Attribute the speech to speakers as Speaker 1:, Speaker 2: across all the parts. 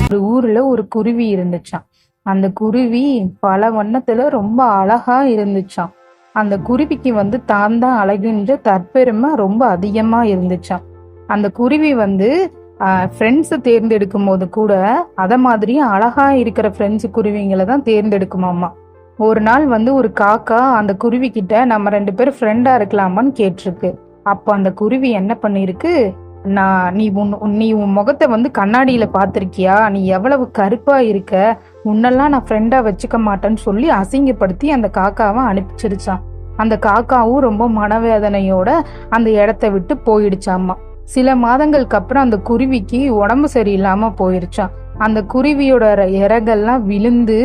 Speaker 1: ஒரு ஊர்ல ஒரு குருவி இருந்துச்சாம். அந்த குருவி பல வண்ணத்துல ரொம்ப அழகா இருந்துச்சாம். அந்த குருவிக்கு தான் தான் அழகுன்ற தற்பெருமை ரொம்ப அதிகமா இருந்துச்சாம். அந்த குருவி ஃப்ரெண்ட்ஸை தேர்ந்தெடுக்கும் போது கூட அத மாதிரி அழகா இருக்கிற ஃப்ரெண்ட்ஸ் குருவிங்களை தான் தேர்ந்தெடுக்குமாமா. ஒரு நாள் ஒரு காக்கா அந்த குருவி கிட்ட நம்ம 2 பேரும் ஃப்ரெண்டா இருக்கலாமான்னு கேட்டிருக்கு. அப்போ அந்த குருவி என்ன பண்ணிருக்கு, நீ உன் முகத்தை கண்ணாடியில பார்த்திருக்கியா, நீ எவ்வளவு கருப்பா இருக்க, உன்னெல்லாம் நான் ஃப்ரெண்டா வச்சுக்க மாட்டேன்னு சொல்லி அசிங்கப்படுத்தி அந்த காக்காவை அனுப்பிச்சிருச்சான். அந்த காக்காவும் ரொம்ப மனவேதனையோட அந்த இடத்த விட்டு போயிடுச்சாமா. சில மாதங்களுக்கு அப்புறம் அந்த குருவிக்கு உடம்பு சரியில்லாம போயிருச்சாம். அந்த குருவியோட இறகெல்லாம் விழுந்து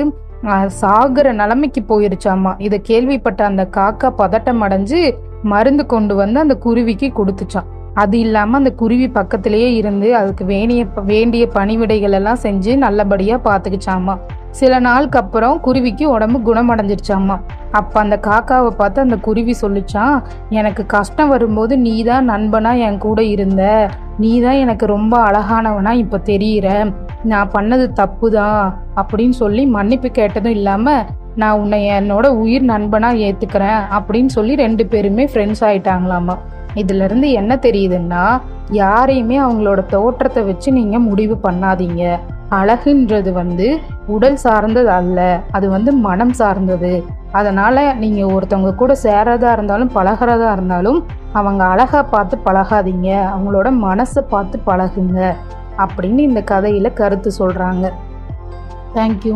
Speaker 1: சாகுற நிலைமைக்கு போயிருச்சாமா. இதை கேள்விப்பட்ட அந்த காக்கா பதட்டம் அடைஞ்சு மருந்து கொண்டு அந்த குருவிக்கு கொடுத்துச்சான். அது இல்லாம அந்த குருவி பக்கத்திலேயே இருந்து அதுக்கு வேண்டிய பணிவிடைகள் எல்லாம் செஞ்சு நல்லபடியா பாத்துக்குச்சாமா. சில நாளுக்கு அப்புறம் குருவிக்கு உடம்பு குணமடைஞ்சிருச்சாமா. அப்ப அந்த காக்காவை பார்த்து அந்த குருவி சொல்லிச்சான், எனக்கு கஷ்டம் வரும்போது நீதான் நண்பனா என் கூட இருந்த, நீதான் எனக்கு ரொம்ப அழகானவனா இப்ப தெரியுற, நான் பண்ணது தப்புதான் அப்படின்னு சொல்லி மன்னிப்பு கேட்டதும் இல்லாம நான் உன்னை என்னோட உயிர் நண்பனா ஏத்துக்கிறேன் அப்படின்னு சொல்லி 2 பேருமே ஃப்ரெண்ட்ஸ் ஆயிட்டாங்களாமா. இதுல இருந்து என்ன தெரியுதுன்னா, யாரையுமே அவங்களோட தோற்றத்தை வச்சு நீங்க முடிவு பண்ணாதீங்க. அழகுன்றது உடல் சார்ந்தது அல்ல, அது மனம் சார்ந்தது. அதனால நீங்க ஒருத்தவங்க கூட சேரதா இருந்தாலும் பழகிறதா இருந்தாலும் அவங்க அழகா பார்த்து பழகாதீங்க, அவங்களோட மனசை பார்த்து பழகுங்க அப்படின்னு இந்த கதையில கருத்து சொல்றாங்க. தேங்க்யூ.